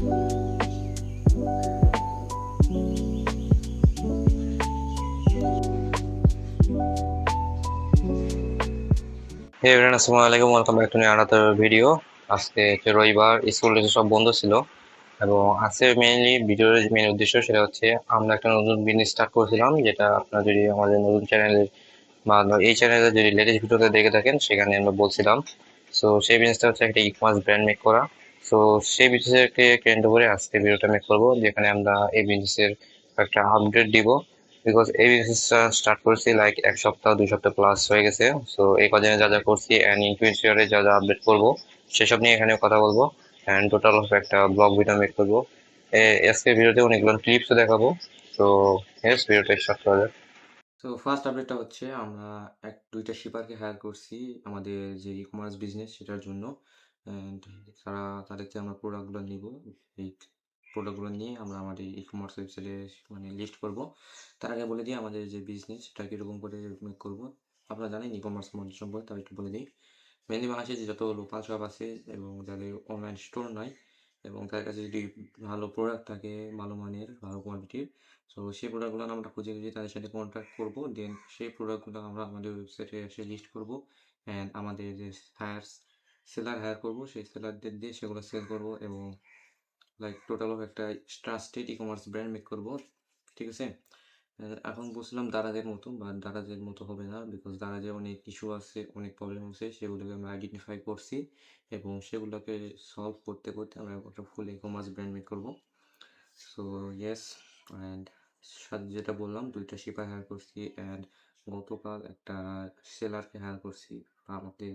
হে everyone, আসসালামু আলাইকুম। Welcome back to another video. আজকে হচ্ছে রবিবার, স্কুল সব বন্ধ ছিল এবং আজকে মেইনলি ভিডিওর মেইন উদ্দেশ্য সেটা হচ্ছে আমরা একটা নতুন বিজনেস স্টার্ট করেছিলাম, যেটা আপনারা যদি আমাদের নতুন চ্যানেলে বা এই চ্যানেলে যদি লেটেস্ট ভিডিওতে দেখে থাকেন সেখানে আমরা বলছিলাম। সো সেই বিজনেসটা হচ্ছে একটা ই কমার্স ব্র্যান্ড মেক করা। সো সেই বিজনেসকে কেন্দ্র করে আজকে ভিডিওটা মেক করবো, যেখানে আমরা এই বিজনেসের একটা আপডেট দিব। বিকজ এই বিজনেসটা স্টার্ট করেছি লাইক 1 সপ্তাহ 2 সপ্তাহ প্লাস হয়ে গেছে। সো এই কদিনে যা যা করছি অ্যান্ড ইন ফিউচারে যা যা আপডেট করবো সেসব নিয়ে এখানে কথা বলবো অ্যান্ড টোটাল অফ একটা ব্লগ ভিডিও মেক করবো। আজকে ভিডিওতে অনেকগুলো ক্লিপসও দেখাবো। তো হেস ভিডিওটা স্টার্ট করা যাক। তো ফার্স্ট আপডেটটা হচ্ছে আমরা দুইটা শিপারকে হায়ার করছি আমাদের যে ই কমার্স বিজনেস সেটার জন্য। অ্যান্ড তাদেরকে আমরা প্রোডাক্টগুলো নিব। এই প্রোডাক্টগুলো নিয়ে আমরা আমাদের ই কমার্স ওয়েবসাইটে মানে লিস্ট করব। তার আগে বলে দিই আমাদের যে বিজনেস সেটা কীরকম করে মেক করব। আপনারা জানেন ই কমার্স মডেল সম্পর্কে, তাও একটু বলে দিই। মেনলি বাংলাদেশে যে যত লোকাল শপ আছে এবং যাদের অনলাইন স্টোর নাই এবং তার কাছে যদি ভালো প্রোডাক্ট থাকে, ভালো মানের, ভালো কোয়ালিটির, সো সেই প্রোডাক্টগুলো আমরা খুঁজে খুঁজে তাদের সাথে কন্ট্যাক্ট করব। দেন সেই প্রোডাক্টগুলো আমরা আমাদের ওয়েবসাইটে এসে লিস্ট করব অ্যান্ড আমাদের যে সেলার হায়ার করব সেই সেলারদের দিয়ে সেগুলো সেল করব এবং লাইক টোটাল অফ একটা trusted e commerce brand make করব। ঠিক আছে। এখন বুঝলাম দারাজের মতো, বা দারাজের মতো হবে না, বিকজ দারাজে অনেক ইস্যু আছে, অনেক প্রবলেম আছে, সেগুলোকে আমরা আইডেন্টিফাই করছি এবং সেগুলোকে সলভ করতে করতে আমরা একটা ফুল ই কমার্স ব্র্যান্ড মেক করব। So yes. অ্যান্ড সাথে যেটা বললাম, দুইটা শিপার হায়ার করছি অ্যান্ড গতকাল একটা সেলারকে হায়ার করছি। আমাদের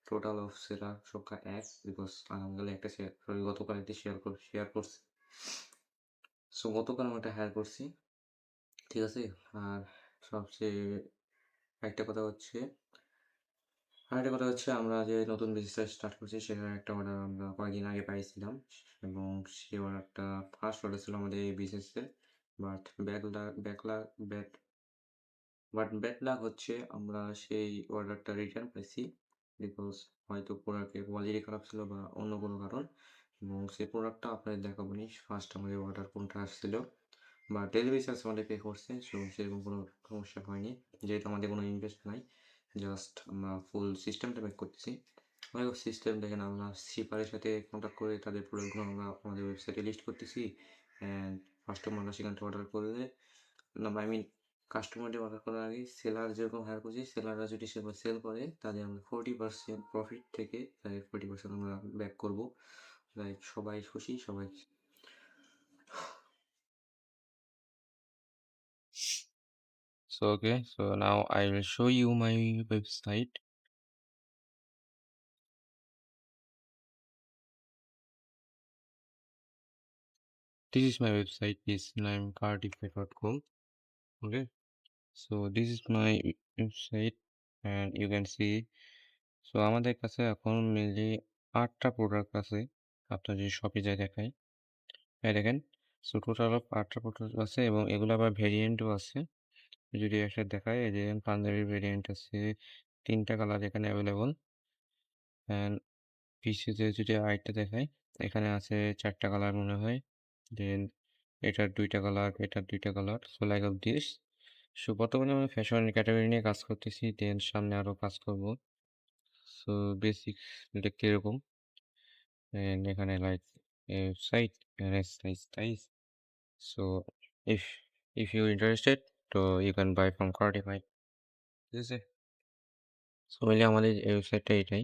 টোটাল অফ সেলার সংখ্যা 1, বিকজ আলহামদুলিল্লাহ একটা শেয়ার, সরি গতকাল একটা শেয়ার করছি। সো গতকাল আমি একটা হায়ার করছি। ঠিক আছে। আর সবচেয়ে আরেকটা কথা হচ্ছে আমরা যে নতুন বিজনেসটা স্টার্ট করছি সেটার একটা অর্ডার আমরা কয়েকদিন আগে পাইছিলাম এবং সেই অর্ডারটা ফার্স্ট অর্ডার ছিল আমাদের এই বিজনেসের। বাট ব্যাড লাক হচ্ছে আমরা সেই অর্ডারটা রিটার্ন পাইছি, বিকজ হয়তো প্রোডাক্টের কোয়ালিটি খারাপ ছিল বা অন্য কোনো কারণ, এবং সেই প্রোডাক্টটা আপনাদের দেখাবো নি ফার্স্ট আমাদের অর্ডার কোনটা আসছিল। বা ডেলিভারি চার্জ আমাদের পে করছে, সো সেরকম কোনো সমস্যা হয়নি, যেহেতু আমাদের কোনো ইনভেস্ট নাই, জাস্ট আমরা ফুল সিস্টেমটা মেক করতেছি। অনেক সিস্টেম দেখেন, আমরা শিপারের সাথে কন্ট্যাক্ট করে তাদের প্রোডাক্টগুলো আমরা আমাদের ওয়েবসাইটে লিস্ট করতেছি অ্যান্ড কাস্টমাররা সেখান থেকে অর্ডার করলে, না আই মিন কাস্টমারদের অর্ডার করার আগে সেলার যেরকম হায়ার করছি, সেলাররা যদি সেভাবে সেল করে তাদের আমরা 40% প্রফিট থেকে তাদের 40% আমরা ব্যাক করবো। লাইক সবাই খুশি, সবাই। So okay, so now I will show you my website. This is my website, is namecartify.com. Okay, so this is my website and you can see. So আমাদের কাছে এখন মেনলি 8টা প্রোডাক্ট আছে। আপনার যদি শপে যাই দেখাই, এই দেখেন। সো টোটাল অফ 8টা প্রোডাক্ট আছে এবং এগুলো আবার ভেরিয়েন্টও আছে। যদি একটা দেখায়, এই যে পাঞ্জাবি ভেরিয়েন্ট আছে, 3টা কালার এখানে অ্যাভেলেবল। অ্যান্ড পিসিতে যদি আরেকটা দেখাই, এখানে আছে 4টা কালার মনে হয়। দেন এটার 2টা কালার, এটার 2টা colour. So like of this. So বর্তমানে আমি ফ্যাশন ক্যাটাগরি নিয়ে কাজ করতেছি, দেন সামনে আরও কাজ করব। সো বেসিক দেখতে এরকম। এখানে like site size. So if if you interested, তো you can buy from certify. ঠিক আছে। সো মিলে আমাদের এই ওয়েবসাইটটা এটাই,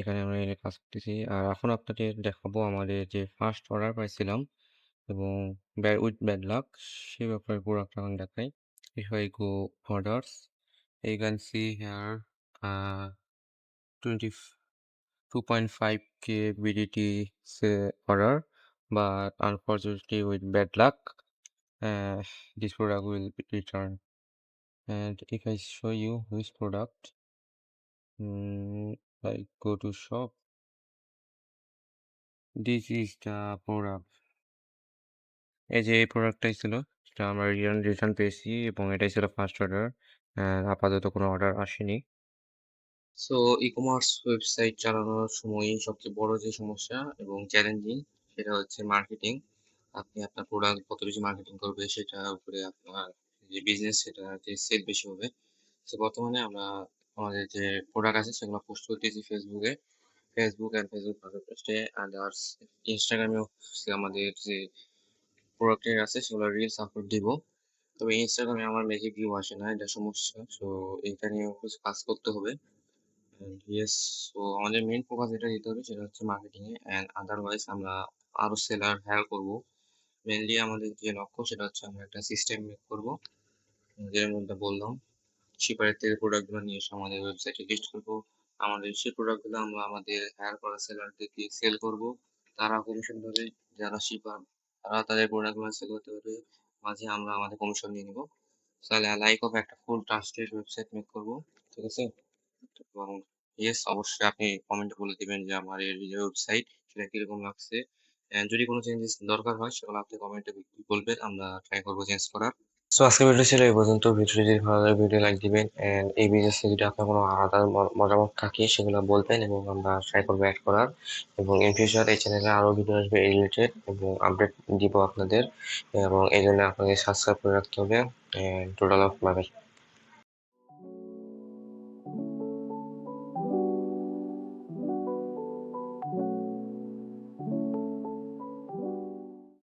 এখানে আমরা এই কাজ করতেছি। আর এখন আপনাদের দেখাবো আমাদের যে ফার্স্ট অর্ডার পাইছিলাম এবং উইথ ব্যাড লাক, সে ব্যাপারে পুরো এখন দেখাই। If I go orders, you can see here 22.5k BDT say order, but unfortunately with bad luck, this product will be returned. And if I show you this product, I go to shop. This is the product. এই যে এই প্রোডাক্টটাই ছিল, সেটা আমরা return পেয়েছি এবং এটাই ছিল ফার্স্ট অর্ডার। আপাতত কোনো অর্ডার আসেনি। সো ই কমার্স ওয়েবসাইট চালানোর সময় সবচেয়ে বড় যে সমস্যা এবং চ্যালেঞ্জিং সেটা হচ্ছে মার্কেটিং। আপনি আপনার প্রোডাক্ট কত বেশি মার্কেটিং করবে সেটার উপরে আপনার যে বিজনেস সেটাতে সেল বেশি হবে। তো বর্তমানে আমরা আমাদের যে প্রোডাক্ট আছে সেগুলো পোস্ট করতেছি ফেসবুকে। ফেসবুক অ্যান্ড ফেসবুক মার্কেটপ্লেসে আদার্স ইনস্টাগ্রামেও আমাদের যে প্রোডাক্টের আছে সেগুলো রিলস আপলোড দিব। তবে ইনস্টাগ্রামে আমার বেশি ভিউ আসে না, এটা সমস্যা। সো এটা নিয়েও কিছু কাজ করতে হবে। ইয়েস, সো আমাদের মেইন ফোকাস যেটা দিতে হবে সেটা হচ্ছে মার্কেটিং এ অ্যান্ড আদারওয়াইজ আমরা আরো সেলার হায়ার করব। মেইনলি আমাদের যে লক্ষ্য সেটা হচ্ছে আমরা একটা সিস্টেম মেক করব, যের মধ্যে বললাম শিপারের থেকে প্রোডাক্ট গুলো নিয়ে এসে আমাদের ওয়েবসাইটে লিস্ট করব। আমাদের সেই প্রোডাক্ট গুলো আমরা আমাদের হায়ার করা সেলারদেরকে সেল করব। তারা কমিশন পাবে, যারা শিপার তারা তাদের প্রোডাক্ট গুলো সেল করতে পারবে, মাঝে আমরা আমাদের কমিশন নিয়ে নিব। তাহলে লাইক অফ একটা ফুল ট্রাস্টেড ওয়েবসাইট মেক করব। ঠিক আছে? এবং ইয়েস, অবশ্যই আপনি কমেন্টে বলে দিবেন যে আমার এই যে ওয়েবসাইট সেটা কিরকম লাগছে। যদি কোনো চেঞ্জেস দরকার হয় সেগুলো আপনি কমেন্টে বলবেন, আমরা ট্রাই করবো চেঞ্জ করার। সো আজকের ভিডিও ছিল এই পর্যন্ত। ভিডিওটি যদি ভালো লাগে ভিডিও লাইক দিবেন এন্ড এই বিজনেসে যদি আপনার কোনো আলাদা মতামত থাকে সেগুলো বলবেন এবং আমরা ট্রাই করবো অ্যাড করার। এবং ইন ফিউচার এই চ্যানেলে আরো ভিডিও আসবে এই রিলেটেড এবং আপডেট দিব আপনাদের, এবং এই জন্য আপনাদের সাবস্ক্রাইব করে রাখতে হবে। Total of by.